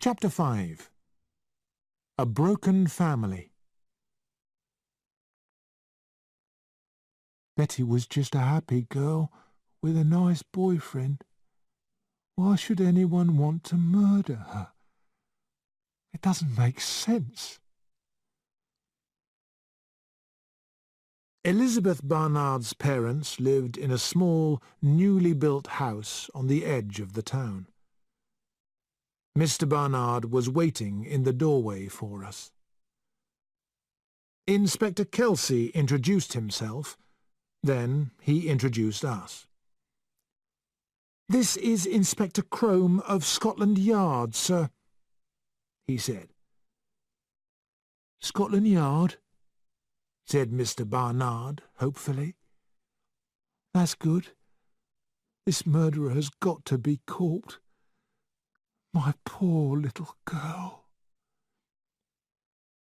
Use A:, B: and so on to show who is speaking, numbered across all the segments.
A: Chapter 5. A Broken Family. Betty was just a happy girl with a nice boyfriend. Why should anyone want to murder her? It doesn't make sense. Elizabeth Barnard's parents lived in a small, newly built house on the edge of the town. Mr. Barnard was waiting in the doorway for us. Inspector Kelsey introduced himself. Then he introduced us. "This is Inspector Crome of Scotland Yard, sir," he said. "Scotland Yard?" said Mr. Barnard hopefully. "That's good. This murderer has got to be caught. My poor little girl."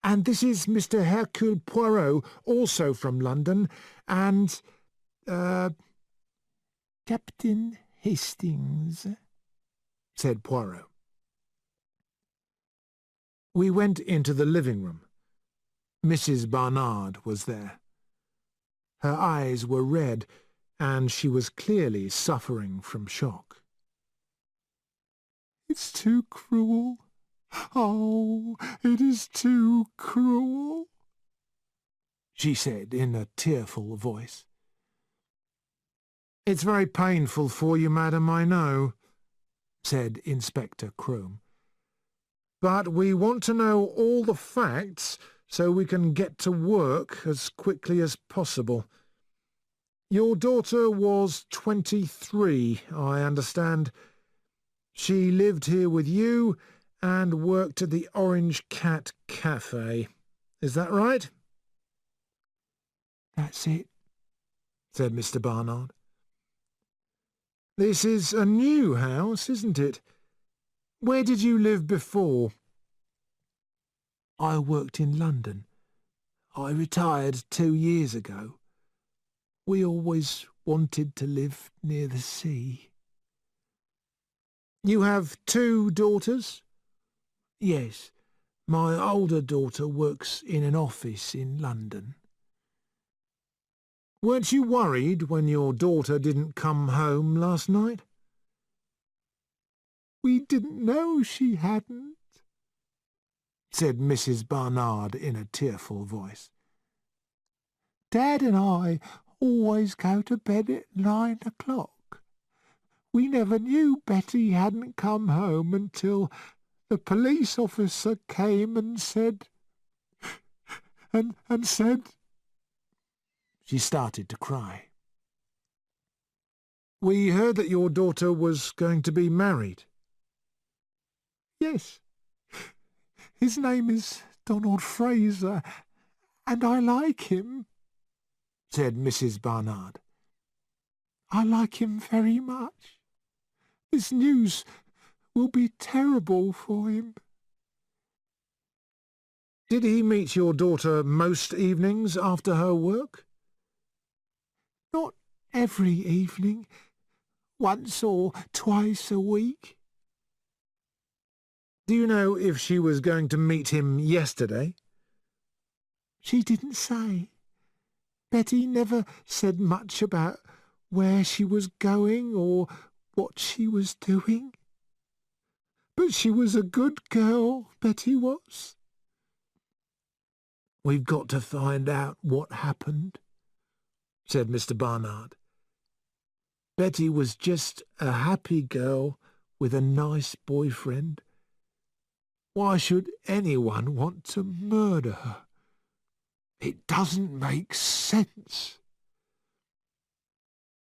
A: "And this is Mr. Hercule Poirot, also from London, and, Captain Hastings," said Poirot. We went into the living room. Mrs. Barnard was there. Her eyes were red, and she was clearly suffering from shock. "It's too cruel. Oh, it is too cruel," she said in a tearful voice. "It's very painful for you, madam, I know," said Inspector Crome. "But we want to know all the facts so we can get to work as quickly as possible. Your daughter was 23, I understand. She lived here with you and worked at the Orange Cat Cafe. Is that right?" "That's it," said Mr. Barnard. "This is a new house, isn't it? Where did you live before?" "I worked in London. I retired 2 years ago. We always wanted to live near the sea." "You have 2 daughters?" "Yes. My older daughter works in an office in London." "Weren't you worried when your daughter didn't come home last night?" "We didn't know she hadn't," said Mrs. Barnard in a tearful voice. "Dad and I always go to bed at 9 o'clock. We never knew Betty hadn't come home until the police officer came and said... and said..." She started to cry. "We heard that your daughter was going to be married." "Yes. His name is Donald Fraser, and I like him," said Mrs. Barnard. "I like him very much. This news will be terrible for him." "Did he meet your daughter most evenings after her work?" "Not every evening. Once or twice a week." "Do you know if she was going to meet him yesterday?" "She didn't say. Betty never said much about where she was going or what she was doing. But she was a good girl, Betty was." "We've got to find out what happened," said Mr. Barnard. "Betty was just a happy girl with a nice boyfriend. Why should anyone want to murder her? It doesn't make sense."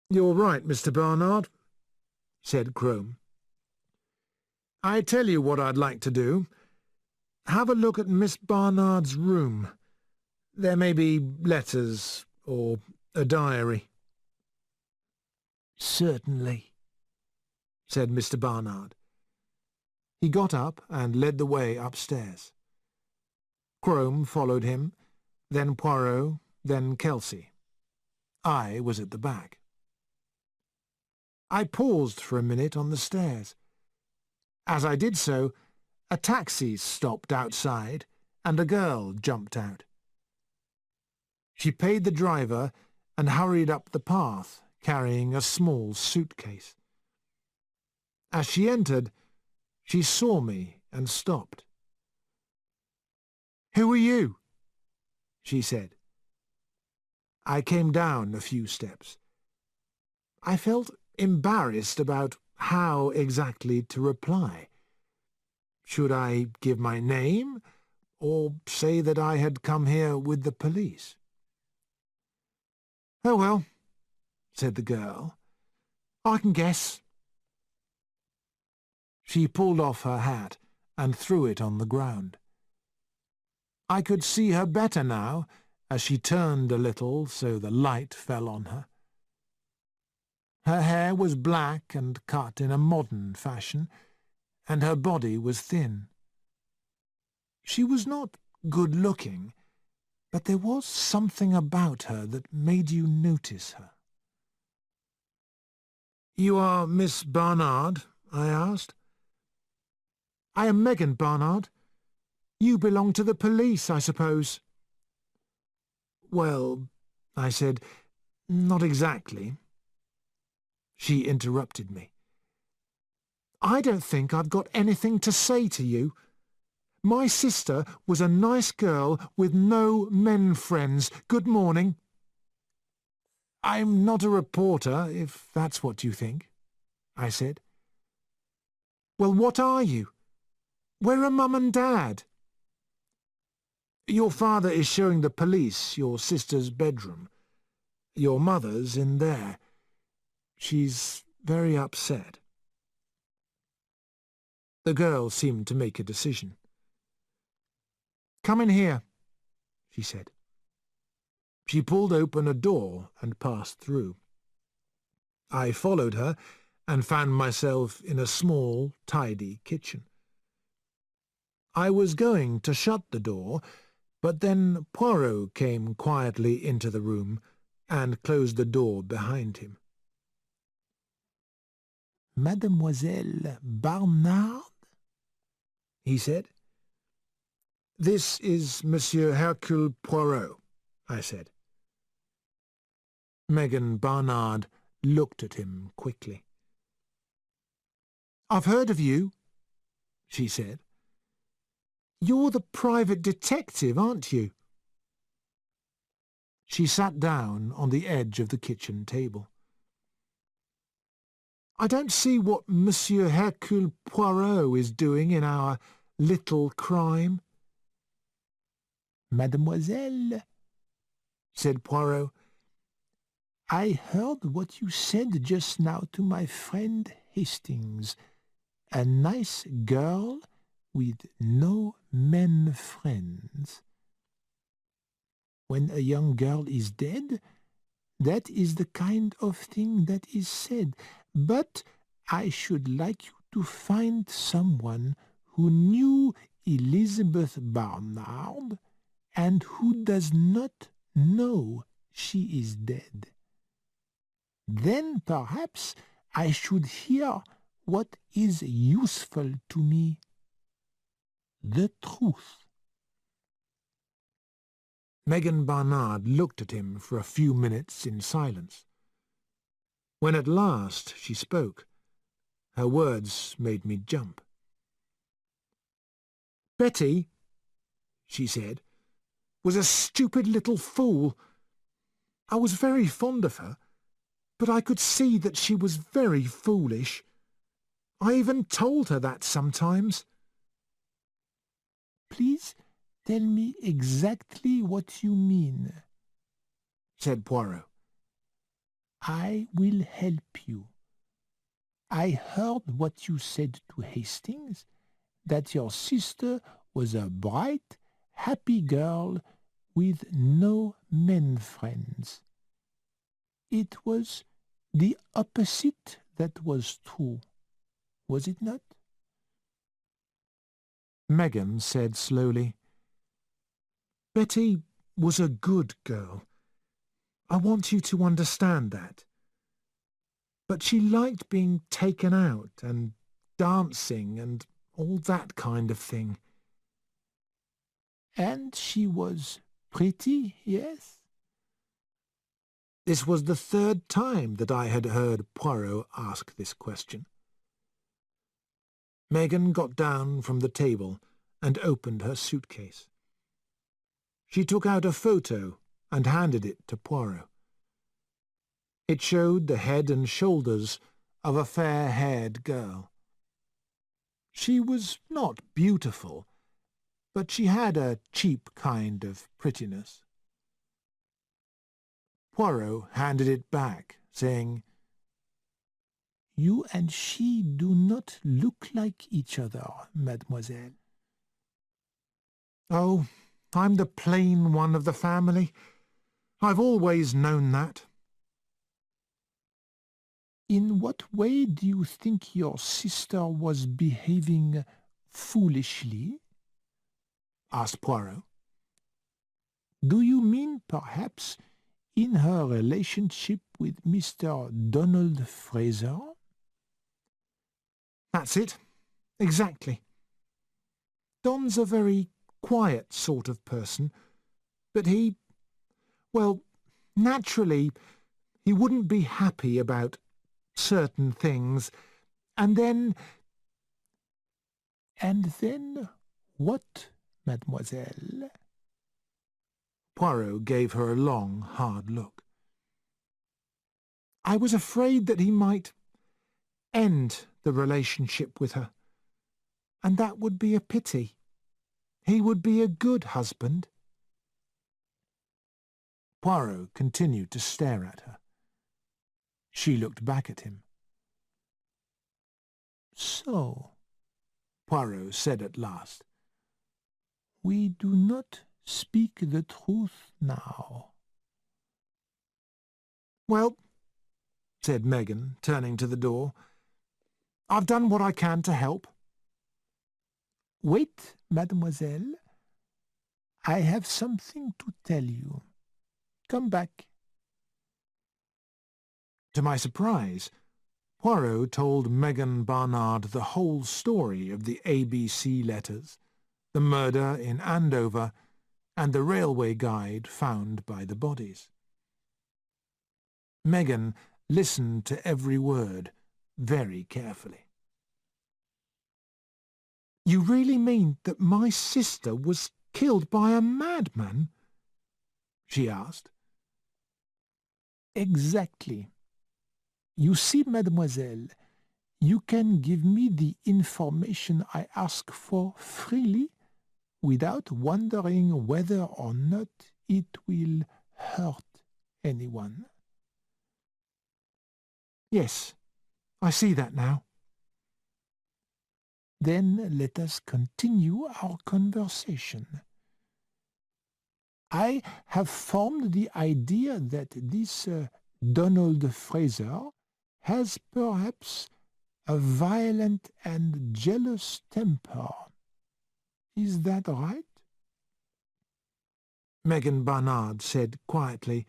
A: "You're right, Mr. Barnard," said Crome. "I tell you what I'd like to do. Have a look at Miss Barnard's room. There may be letters or a diary." "Certainly," said Mr. Barnard. He got up and led the way upstairs. Crome followed him, then Poirot, then Kelsey. I was at the back. I paused for a minute on the stairs. As I did so, A taxi stopped outside, and a girl jumped out. She paid the driver and hurried up the path, carrying a small suitcase. As she entered, she saw me and stopped. "Who are you?" she said. I came down a few steps. I felt embarrassed about how exactly to reply. Should I give my name, or say that I had come here with the police? "Oh well," said the girl. "I can guess." She pulled off her hat and threw it on the ground. I could see her better now, as she turned a little so the light fell on her. Her hair was black and cut in a modern fashion, and her body was thin. She was not good-looking, but there was something about her that made you notice her. "You are Miss Barnard?" I asked. "I am Megan Barnard. You belong to the police, I suppose." "Well," I said, "not exactly." She interrupted me. "I don't think I've got anything to say to you. My sister was a nice girl with no men friends. Good morning." "I'm not a reporter, if that's what you think," I said. "Well, what are you? Where are Mum and Dad?" "Your father is showing the police your sister's bedroom. Your mother's in there. She's very upset." The girl seemed to make a decision. "Come in here," she said. She pulled open a door and passed through. I followed her and found myself in a small, tidy kitchen. I was going to shut the door, but then Poirot came quietly into the room and closed the door behind him. "Mademoiselle Barnard?" he said. "This is Monsieur Hercule Poirot," I said. Megan Barnard looked at him quickly. "I've heard of you," she said. "You're the private detective, aren't you?" She sat down on the edge of the kitchen table. "I don't see what Monsieur Hercule Poirot is doing in our little crime." "Mademoiselle," said Poirot, "I heard what you said just now to my friend Hastings. A nice girl with no men friends. When a young girl is dead, that is the kind of thing that is said. But I should like you to find someone who knew Elizabeth Barnard and who does not know she is dead. Then perhaps I should hear what is useful to me. The truth." Megan Barnard looked at him for a few minutes in silence. When at last she spoke, her words made me jump. "Betty," she said, "was a stupid little fool. I was very fond of her, but I could see that she was very foolish. I even told her that sometimes." "Please tell me exactly what you mean," said Poirot. "I will help you. I heard what you said to Hastings, that your sister was a bright, happy girl with no men friends. It was the opposite that was true, was it not?" Megan said slowly, "Betty was a good girl. I want you to understand that. But she liked being taken out and dancing and all that kind of thing.
B: And she was pretty, yes?
A: This was the third time that I had heard Poirot ask this question. Megan got down from the table and opened her suitcase. She took out a photo and handed it to Poirot. It showed the head and shoulders of a fair-haired girl. She was not beautiful, but she had a cheap kind of prettiness. Poirot handed it back, saying,
B: "You and she do not look like each other, mademoiselle."
A: "Oh, I'm the plain one of the family. I've always known that."
B: "In what way do you think your sister was behaving foolishly?"
A: asked Poirot.
B: "Do you mean, perhaps, in her relationship with Mr. Donald Fraser?"
A: "That's it. Exactly. Don's a very quiet sort of person, but well, naturally, he wouldn't be happy about certain things, and then..."
B: "And then what, mademoiselle?"
A: Poirot gave her a long, hard look. "I was afraid that he might end the relationship with her, and that would be a pity. He would be a good husband." Poirot continued to stare at her. She looked back at him.
B: "So,"
A: Poirot said at last,
B: "we do not speak the truth now."
A: "Well," said Megan, turning to the door, "I've done what I can to help."
B: "Wait, mademoiselle. I have something to tell you. Come back."
A: To my surprise, Poirot told Megan Barnard the whole story of the ABC letters, the murder in Andover, and the railway guide found by the bodies. Megan listened to every word very carefully. "You really mean that my sister was killed by a madman?" she asked.
B: "Exactly. You see, mademoiselle, you can give me the information I ask for freely, without wondering whether or not it will hurt anyone."
A: "Yes, I see that now."
B: "Then let us continue our conversation. I have formed the idea that this Donald Fraser has perhaps a violent and jealous temper. Is that right?"
A: Megan Barnard said quietly,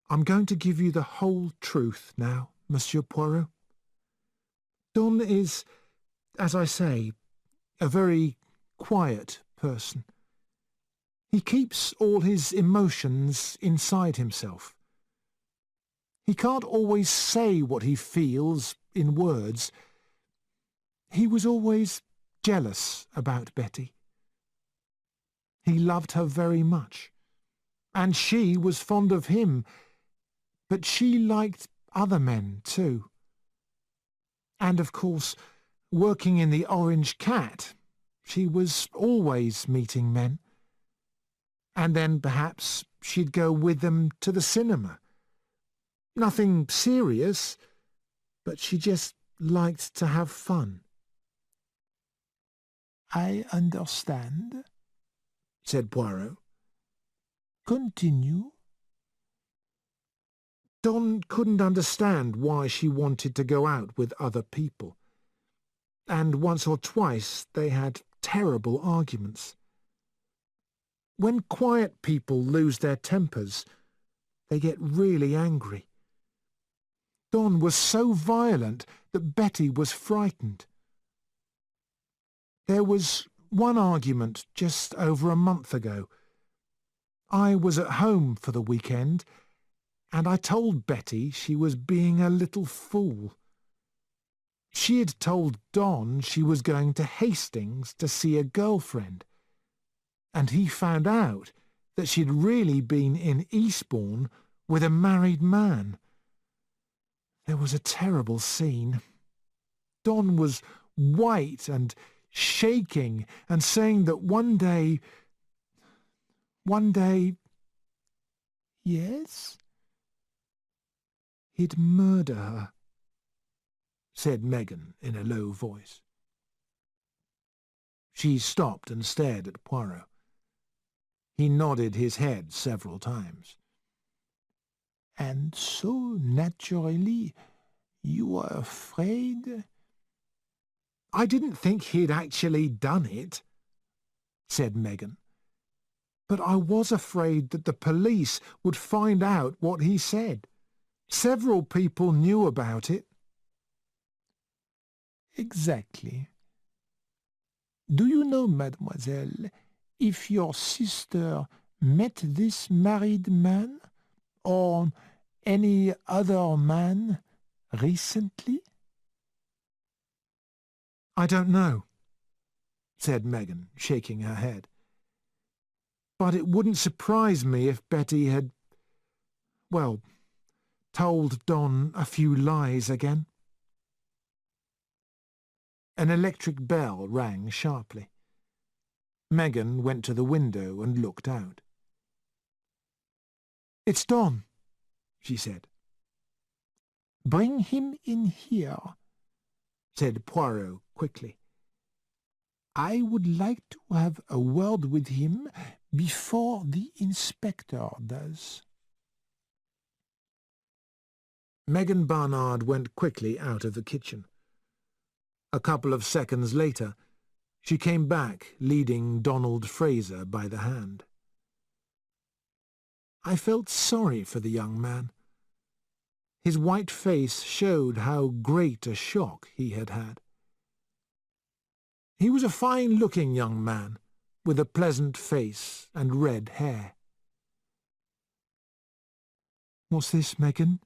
A: "I'm going to give you the whole truth now, Monsieur Poirot. Don is, as I say, a very quiet person. He keeps all his emotions inside himself. He can't always say what he feels in words. He was always jealous about Betty. He loved her very much, and she was fond of him, but she liked other men too. And, of course, working in the Orange Cat, she was always meeting men. And then perhaps she'd go with them to the cinema. Nothing serious, but she just liked to have fun."
B: "I understand,"
A: said Poirot.
B: "Continue."
A: Don couldn't understand why she wanted to go out with other people, and once or twice they had terrible arguments. When quiet people lose their tempers, they get really angry. Don was so violent that Betty was frightened. There was one argument just over a month ago. I was at home for the weekend, and I told Betty she was being a little fool. She had told Don she was going to Hastings to see a girlfriend, and he found out that she'd really been in Eastbourne with a married man. There was a terrible scene. Don was white and shaking and saying that one day...
B: Yes?
A: he'd murder her, said Megan in a low voice. She stopped and stared at Poirot. He nodded his head several times.
B: And so, naturally, you were afraid?
A: I didn't think he'd actually done it, said Megan. But I was afraid that the police would find out what he said. Several people knew about it.
B: Exactly. Do you know, mademoiselle, if your sister met this married man, or any other man, recently?
A: I don't know, said Megan, shaking her head. But it wouldn't surprise me if Betty had, well, told Don a few lies again. An electric bell rang sharply. Megan went to the window and looked out. "It's Don," she said.
B: "Bring him in here,"
A: said Poirot quickly.
B: "I would like to have a word with him before the inspector does."
A: Megan Barnard went quickly out of the kitchen. A couple of seconds later, she came back leading Donald Fraser by the hand. I felt sorry for the young man. His white face showed how great a shock he had had. He was a fine-looking young man, with a pleasant face and red hair.
B: "What's this, Megan?"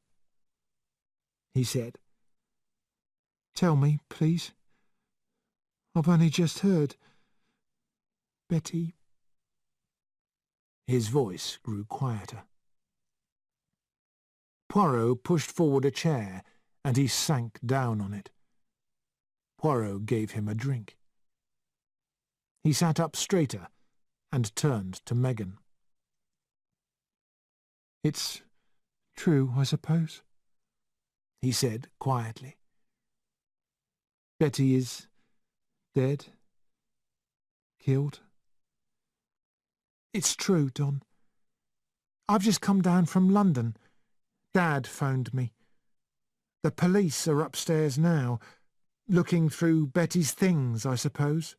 A: he said.
B: "Tell me, please. I've only just heard. Betty..."
A: His voice grew quieter. Poirot pushed forward a chair, and he sank down on it. Poirot gave him a drink. He sat up straighter and turned to Megan.
B: "It's true, I suppose,"
A: he said quietly.
B: "Betty is dead? Killed?"
A: "It's true, Don. I've just come down from London. Dad phoned me. The police are upstairs now, looking through Betty's things, I suppose."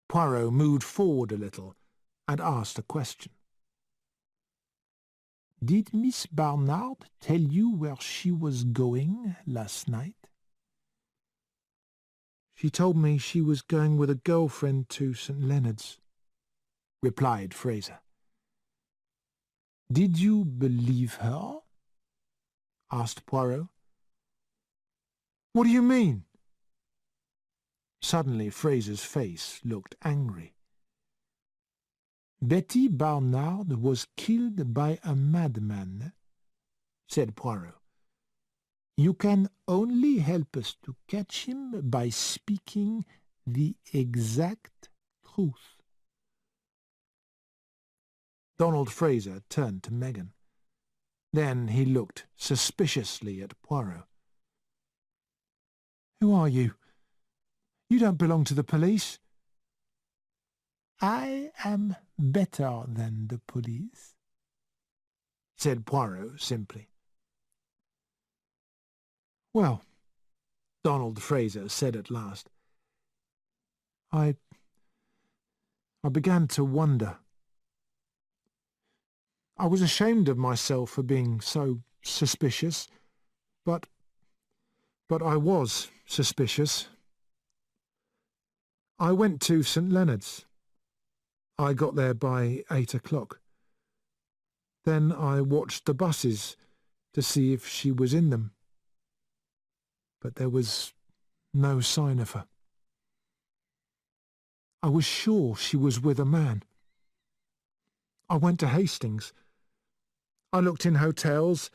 A: Poirot moved forward a little and asked a question.
B: "Did Miss Barnard tell you where she was going last night?"
A: "She told me she was going with a girlfriend to St. Leonard's," replied Fraser.
B: "Did you believe her?"
A: asked Poirot. "What do you mean?" Suddenly Fraser's face looked angry.
B: "Betty Barnard was killed by a madman," said Poirot. "You can only help us to catch him by speaking the exact truth."
A: Donald Fraser turned to Megan. Then he looked suspiciously at Poirot.
B: "Who are you? You don't belong to the police." "I am better than the police,"
A: said Poirot simply.
B: "Well,"
A: Donald Fraser said at last,
B: I began to wonder.
A: I was ashamed of myself for being so suspicious, but I was suspicious." I went to St. Leonard's. I got there by 8 o'clock. Then I watched the buses to see if she was in them. But there was no sign of her. I was sure she was with a man. I went to Hastings. I looked in hotels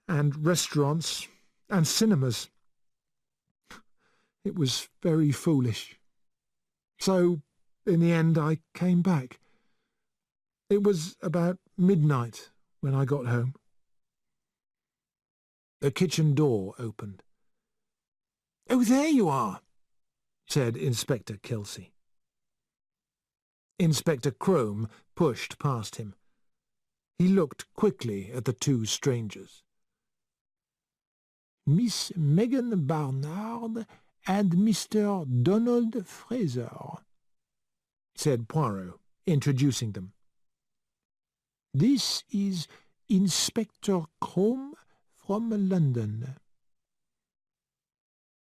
A: and restaurants and cinemas. It was very foolish. So, in the end, I came back. It was about midnight when I got home. The kitchen door opened. "Oh, there you are," said Inspector Kelsey. Inspector Crome pushed past him. He looked quickly at the two strangers.
B: "Miss Megan Barnard and Mr. Donald Fraser,"
A: said Poirot, introducing them.
B: "This is Inspector Crome from London."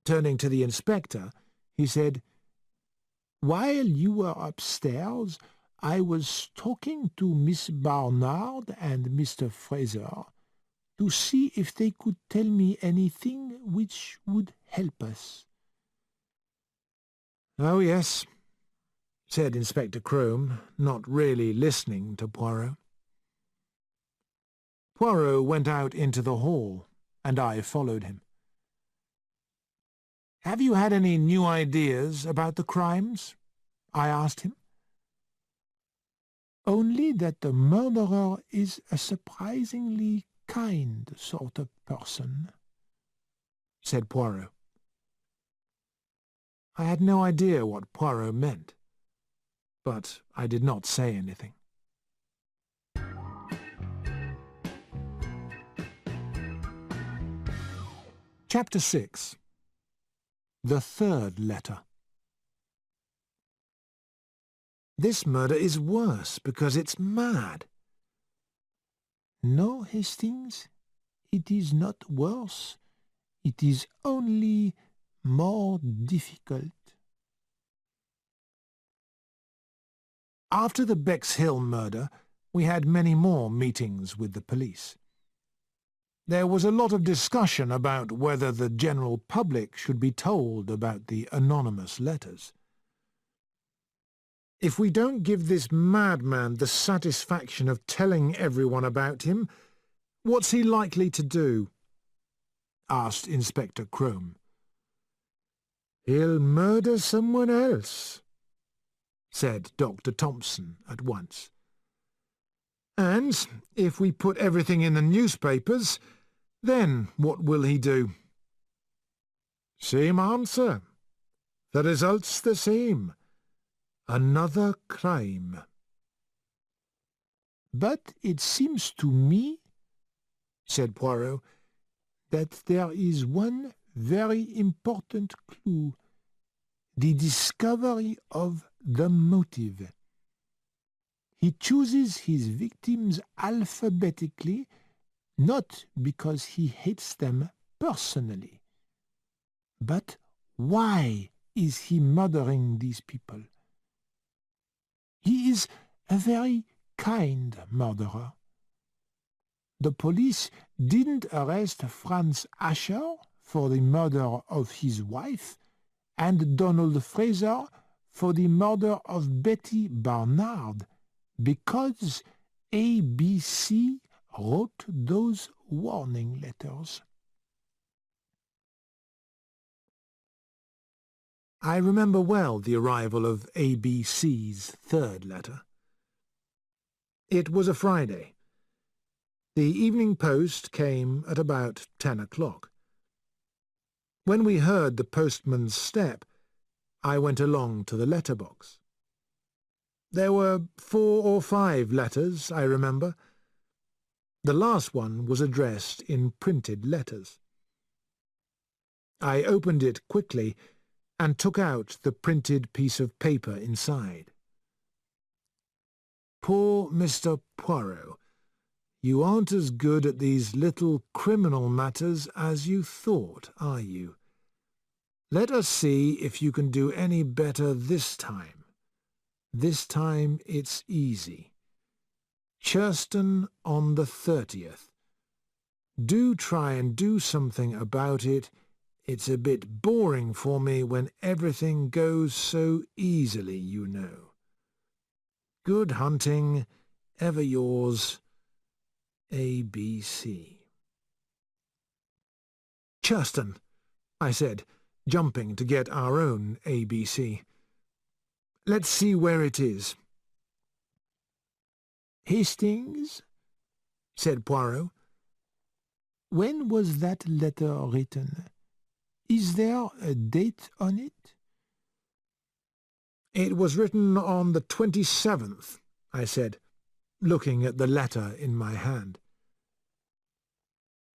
A: Turning to the inspector, he said,
B: "While you were upstairs, I was talking to Miss Barnard and Mr. Fraser to see if they could tell me anything which would help us."
A: "Oh, yes," said Inspector Crome, not really listening to Poirot. Poirot went out into the hall, and I followed him. "Have you had any new ideas about the crimes?" I asked him.
B: "Only that the murderer is a surprisingly kind sort of person,"
A: said Poirot. I had no idea what Poirot meant, but I did not say anything. Chapter 6. The Third Letter. This murder is worse because it's mad.
B: "No, Hastings, it is not worse. It is only more difficult."
A: After the Bexhill murder, we had many more meetings with the police. There was a lot of discussion about whether the general public should be told about the anonymous letters. "If we don't give this madman the satisfaction of telling everyone about him, what's he likely to do?" asked Inspector Crome. "He'll murder someone else," said Dr. Thompson at once. "And if we put everything in the newspapers, then what will he do?" "Same answer. The result's the same. Another crime."
B: "But it seems to me," said Poirot, "that there is one very important clue, the discovery of the motive. He chooses his victims alphabetically, not because he hates them personally. But why is he murdering these people? He is a very kind murderer. The police didn't arrest Franz Asher for the murder of his wife and Donald Fraser for the murder of Betty Barnard because ABC wrote those warning letters."
A: I remember well the arrival of ABC's third letter. It was a Friday. The Evening Post came at about 10 o'clock. When we heard the postman's step, I went along to the letterbox. There were 4 or 5 letters, I remember. The last one was addressed in printed letters. I opened it quickly and took out the printed piece of paper inside. "Poor Mr. Poirot, you aren't as good at these little criminal matters as you thought, are you? Let us see if you can do any better this time. This time it's easy. Churston on the 30th. Do try and do something about it. It's a bit boring for me when everything goes so easily, you know. Good hunting. Ever yours, ABC. Churston, I said, jumping to get our own ABC. Let's see where it is.
B: Hastings, said Poirot. When was that letter written? Is there a date on it?
A: It was written on the 27th, I said, looking at the letter in my hand.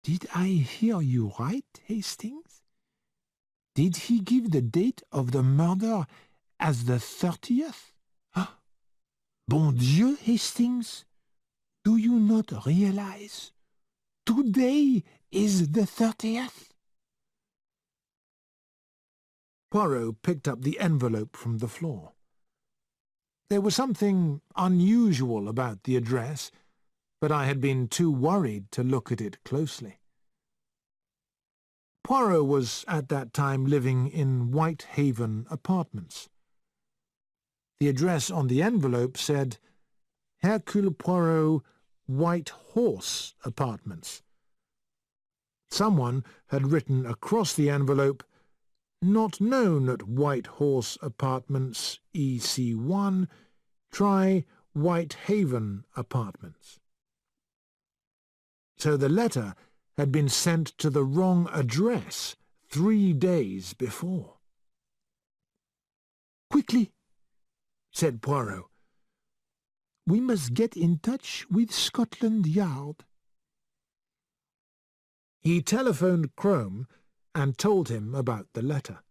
B: Did I hear you right, Hastings? Did he give the date of the murder as the 30th? Bon Dieu, Hastings, do you not realize today is the 30th?
A: Poirot picked up the envelope from the floor. There was something unusual about the address, but I had been too worried to look at it closely. Poirot was at that time living in Whitehaven Apartments. The address on the envelope said Hercule Poirot, White Horse Apartments. Someone had written across the envelope, "Not known at White Horse Apartments, EC1, try Whitehaven Apartments." So the letter had been sent to the wrong address 3 days before.
B: "Quickly,"
A: said Poirot.
B: "We must get in touch with Scotland Yard."
A: He telephoned Crome and told him about the letter.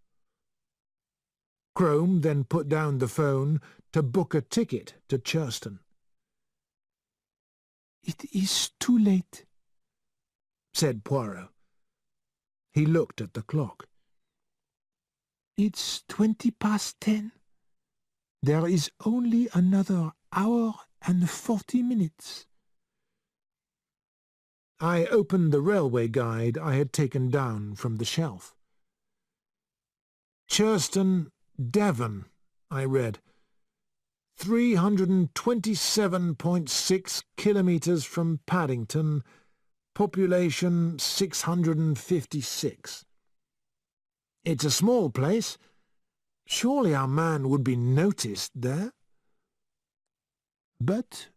A: Crome then put down the phone to book a ticket to Churston.
B: "It is too late,"
A: said Poirot. He looked at the clock.
B: "It's 10:20. There is only another hour and 40 minutes.
A: I opened the railway guide I had taken down from the shelf. Churston, Devon, I read. 327.6 kilometres from Paddington, population 656. It's a small place. Surely our man would be noticed there.
B: But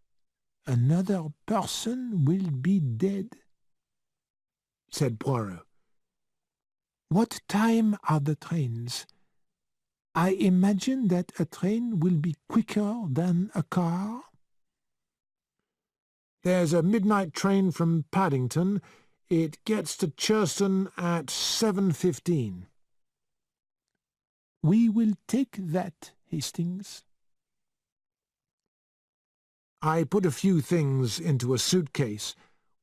B: another person will be dead,"
A: said Poirot.
B: "What time are the trains? I imagine that a train will be quicker than a car."
A: There's a midnight train from Paddington. It gets to Churston at 7:15.
B: "We will take that, Hastings."
A: I put a few things into a suitcase,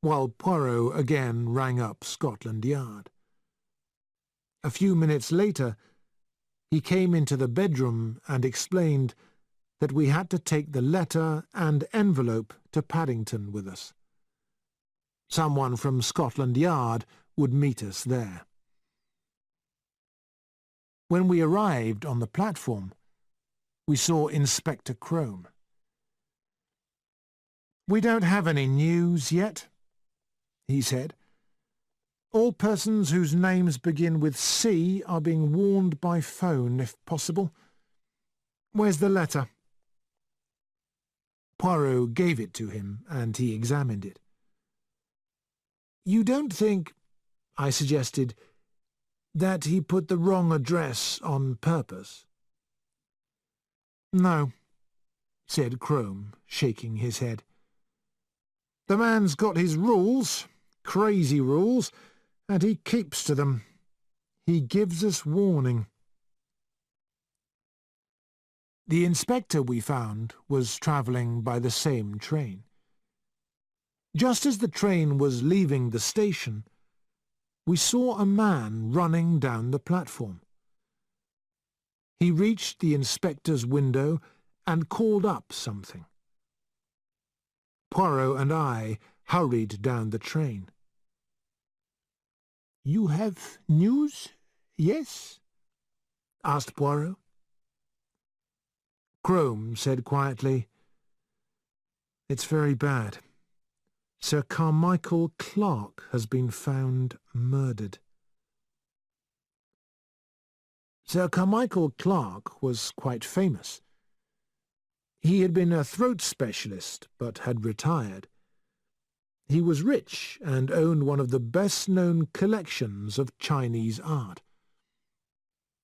A: while Poirot again rang up Scotland Yard. A few minutes later, he came into the bedroom and explained that we had to take the letter and envelope to Paddington with us. Someone from Scotland Yard would meet us there. When we arrived on the platform, we saw Inspector Crome. "We don't have any news yet," he said. "All persons whose names begin with C are being warned by phone, if possible. Where's the letter?" Poirot gave it to him, and he examined it. "You don't think," I suggested, "that he put the wrong address on purpose?" "No," said Crome, shaking his head. "The man's got his rules, crazy rules, and he keeps to them. He gives us warning." The inspector we found was travelling by the same train. Just as the train was leaving the station, we saw a man running down the platform. He reached the inspector's window and called up something. Poirot and I hurried down the train.
B: "You have news, yes?"
A: asked Poirot. Crome said quietly, "It's very bad. Sir Carmichael Clarke has been found murdered." Sir Carmichael Clarke was quite famous. He had been a throat specialist, but had retired. He was rich and owned one of the best-known collections of Chinese art.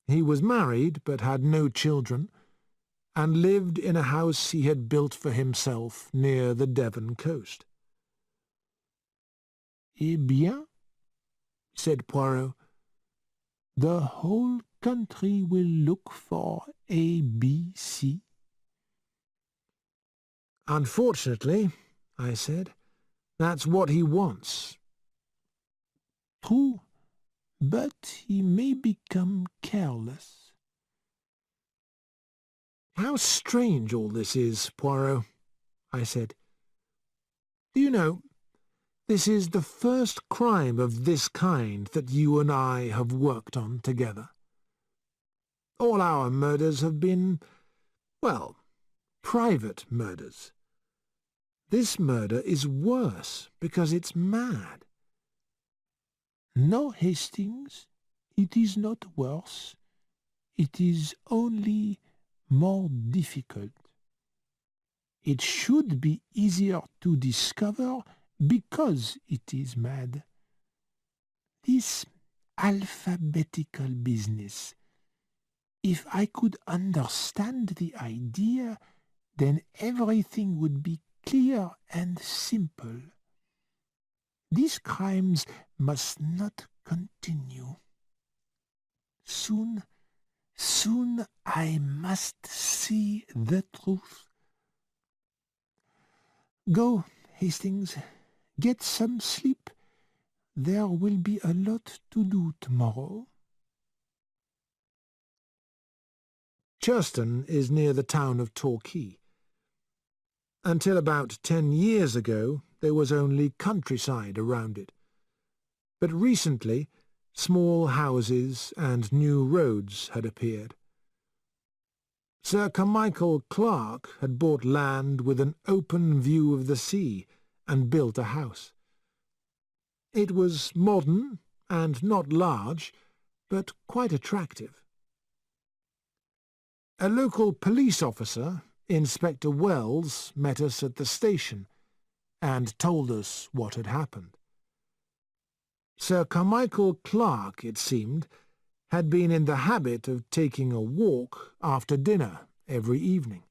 A: He was married, but had no children, and lived in a house he had built for himself near the Devon coast.
B: "Eh bien,"
A: said Poirot,
B: "the whole country will look for ABC."
A: "Unfortunately," I said, "that's what he wants."
B: "True, but he may become careless."
A: "How strange all this is, Poirot," I said. "Do you know, this is the first crime of this kind that you and I have worked on together. All our murders have been, well, private murders. This murder is worse because it's mad."
B: "No, Hastings, it is not worse. It is only more difficult. It should be easier to discover because it is mad. This alphabetical business, if I could understand the idea, then everything would be clear and simple. These crimes must not continue. Soon I must see the truth. Go, Hastings, get some sleep. There will be a lot to do tomorrow."
A: Churston is near the town of Torquay. Until about 10 years ago, there was only countryside around it. But recently, small houses and new roads had appeared. Sir Carmichael Clarke had bought land with an open view of the sea and built a house. It was modern and not large, but quite attractive. A local police officer, Inspector Wells, met us at the station and told us what had happened. Sir Carmichael Clarke, it seemed, had been in the habit of taking a walk after dinner every evening.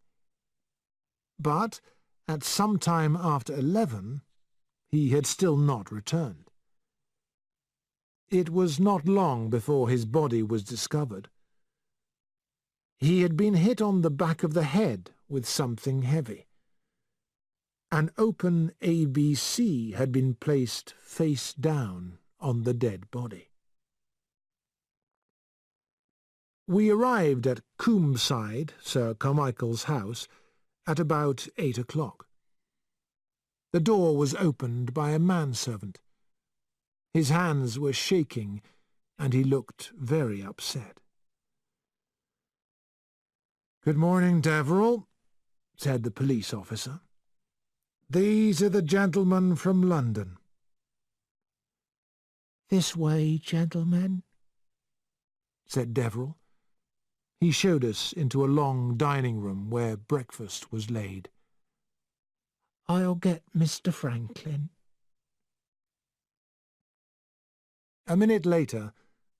A: But at some time after 11, he had still not returned. It was not long before his body was discovered. He had been hit on the back of the head with something heavy. An open ABC had been placed face down on the dead body. We arrived at Combside, Sir Carmichael's house, at about 8 o'clock. The door was opened by a manservant. His hands were shaking, and he looked very upset. "Good morning, Deverell," said the police officer. "These are the gentlemen from London."
B: "This way, gentlemen,"
A: said Deverell. He showed us into a long dining room where breakfast was laid.
B: "I'll get Mr. Franklin."
A: A minute later,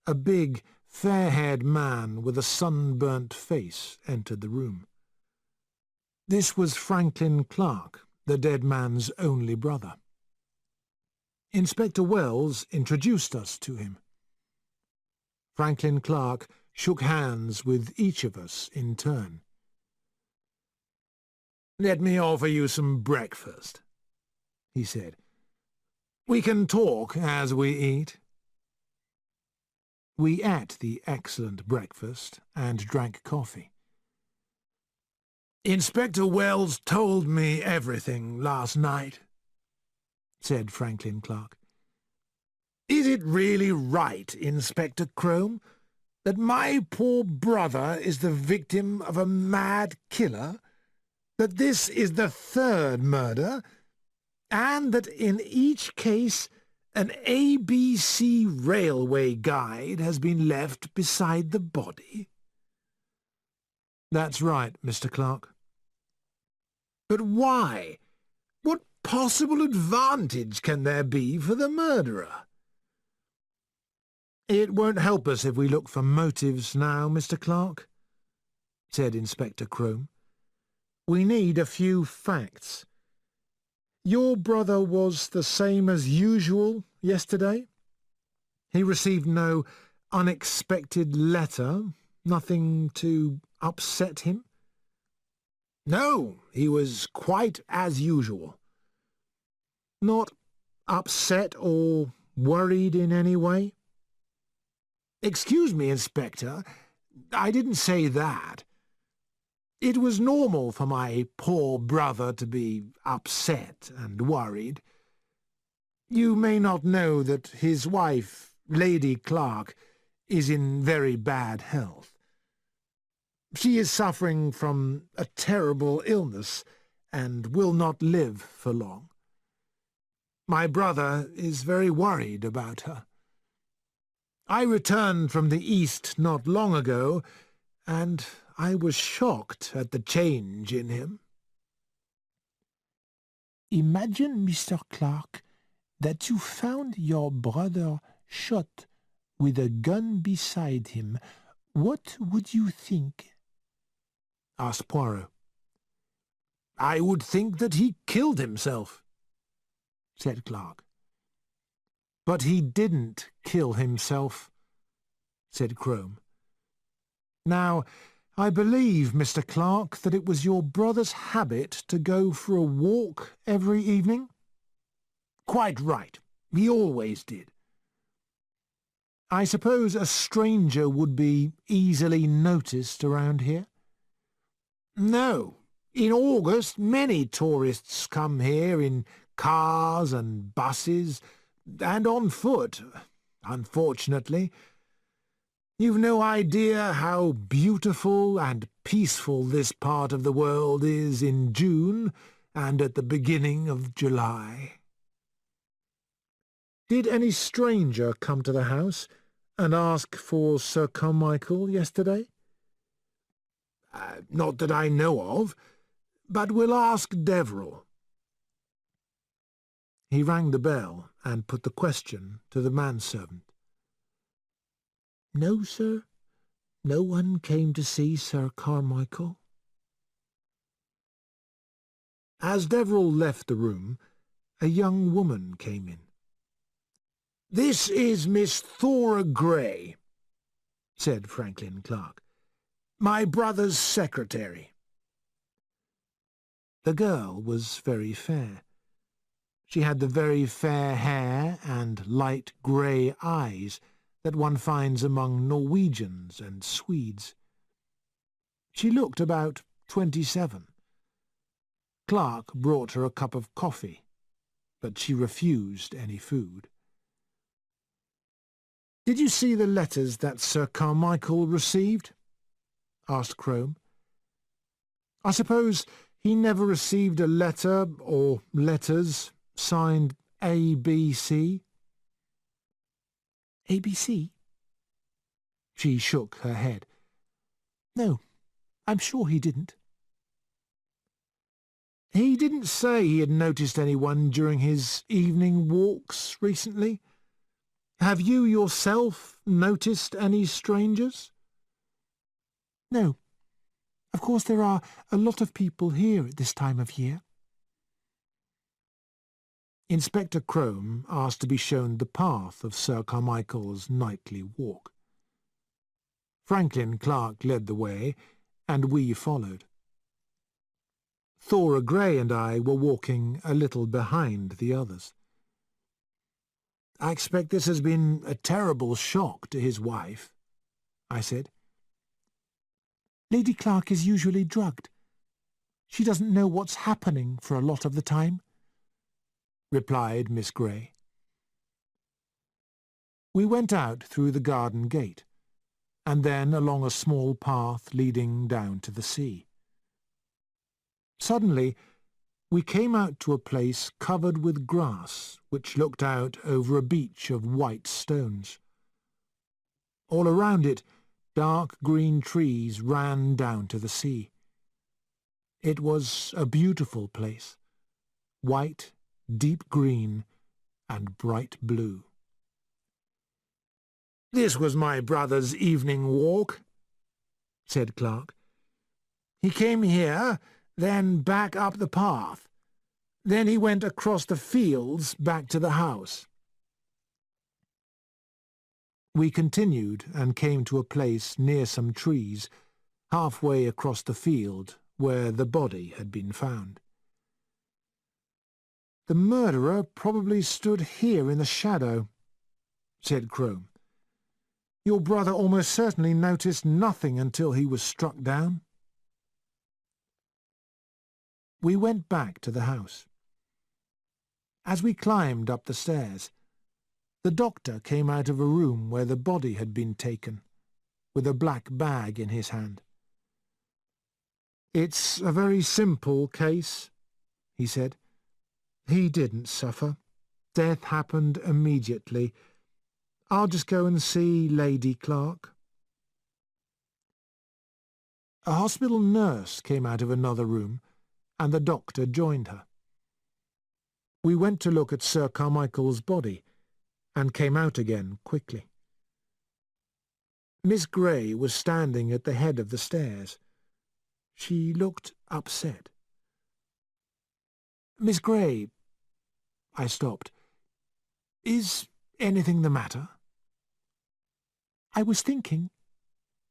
A: a big, fair-haired man with a sunburnt face entered the room. This was Franklin Clarke, the dead man's only brother. Inspector Wells introduced us to him. Franklin Clarke shook hands with each of us in turn. "Let me offer you some breakfast," he said. "We can talk as we eat." We ate the excellent breakfast and drank coffee. "Inspector Wells told me everything last night," said Franklin Clark. "Is it really right, Inspector Crome, that my poor brother is the victim of a mad killer, that this is the third murder, and that in each case an ABC railway guide has been left beside the body?" "That's right, Mr. Clark." "But why? What possible advantage can there be for the murderer?" "It won't help us if we look for motives now, Mr. Clark," said Inspector Crome. "We need a few facts. Your brother was the same as usual yesterday? He received no unexpected letter, nothing to upset him?" "No, he was quite as usual." "Not upset or worried in any way?" "Excuse me, Inspector, I didn't say that. It was normal for my poor brother to be upset and worried. You may not know that his wife, Lady Clark, is in very bad health. She is suffering from a terrible illness and will not live for long. My brother is very worried about her. I returned from the East not long ago, and I was shocked at the change in him."
B: Imagine, Mr. Clark, that you found your brother shot with a gun beside him. What would you think?"
A: asked Poirot. "I would think that he killed himself," said Clark. "But he didn't kill himself," said Crome. "Now, I believe, Mr. Clark, that it was your brother's habit to go for a walk every evening?" "Quite right. He always did." "I suppose a stranger would be easily noticed around here?" "No. In August many tourists come here in cars and buses, and on foot, unfortunately. You've no idea how beautiful and peaceful this part of the world is in June and at the beginning of July." "Did any stranger come to the house and ask for Sir Carmichael yesterday?" "Not that I know of, but we'll ask Deverill." He rang the bell and put the question to the manservant.
B: "No, sir. No one came to see Sir Carmichael."
A: As Deverill left the room, a young woman came in. "This is Miss Thora Grey," said Franklin Clark, "my brother's secretary." The girl was very fair. She had the very fair hair and light grey eyes that one finds among Norwegians and Swedes. She looked about 27. Clark brought her a cup of coffee, but she refused any food. "Did you see the letters that Sir Carmichael received?" asked Crome. "I suppose he never received a letter or letters signed ABC?"
B: "ABC?"
A: She shook her head.
B: "No, I'm sure he didn't."
A: "He didn't say he had noticed anyone during his evening walks recently? Have you yourself noticed any strangers?"
B: "No. Of course there are a lot of people here at this time of year."
A: Inspector Crome asked to be shown the path of Sir Carmichael's nightly walk. Franklin Clark led the way, and we followed. Thora Grey and I were walking a little behind the others. I expect this has been a terrible shock to his wife, I said.
B: Lady Clark is usually drugged. She doesn't know what's happening for a lot of the time, replied Miss Grey. We went out through the garden gate, and then along a small path leading down to the sea. Suddenly, we came out to a place covered with grass, which looked out over a beach of white stones. All around it, dark green trees ran down to the sea. It was a beautiful place, white, deep green, and bright blue. "This was my brother's evening walk," said Clark. "He came here, then back up the path. Then he went across the fields back to the house." We continued and came to a place near some trees, halfway across the field where the body had been found. "The murderer probably stood here in the shadow," said Crome. "Your brother almost certainly noticed nothing until he was struck down." We went back to the house. As we climbed up the stairs, the doctor came out of a room where the body had been taken, with a black bag in his hand. "It's a very simple case," he said. "He didn't suffer. Death happened immediately. I'll just go and see Lady Clark." A hospital nurse came out of another room, and the doctor joined her. We went to look at Sir Carmichael's body, and came out again quickly. Miss Grey was standing at the head of the stairs. She looked upset. "Miss Grey," I stopped. "Is anything the matter?" "I was thinking,"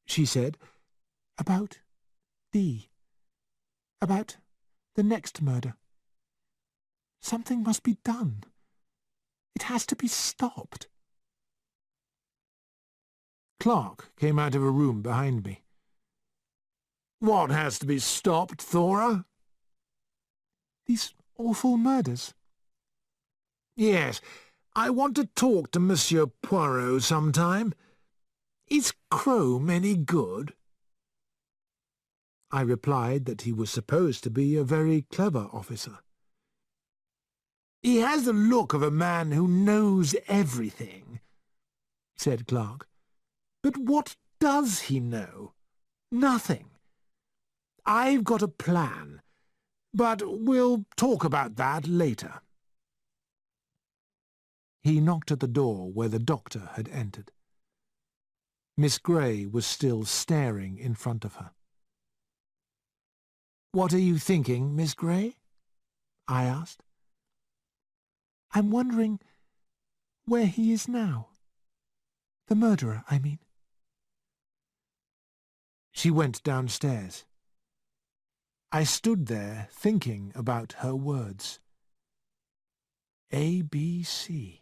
B: she said, about the next murder. Something must be done. It has to be stopped."
A: Clark came out of a room behind me. "What has to be stopped, Thora?"
B: "These awful murders."
A: "Yes, I want to talk to Monsieur Poirot sometime. Is Crome any good?" I replied that he was supposed to be a very clever officer. "He has the look of a man who knows everything," said Clark. "But what does he know? Nothing. I've got a plan, but we'll talk about that later." He knocked at the door where the doctor had entered. Miss Grey was still staring in front of her. "What are you thinking, Miss Grey?" I asked.
B: "I'm wondering where he is now. The murderer, I mean."
A: She went downstairs. I stood there thinking about her words. ABC.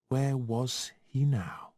A: Where was he now?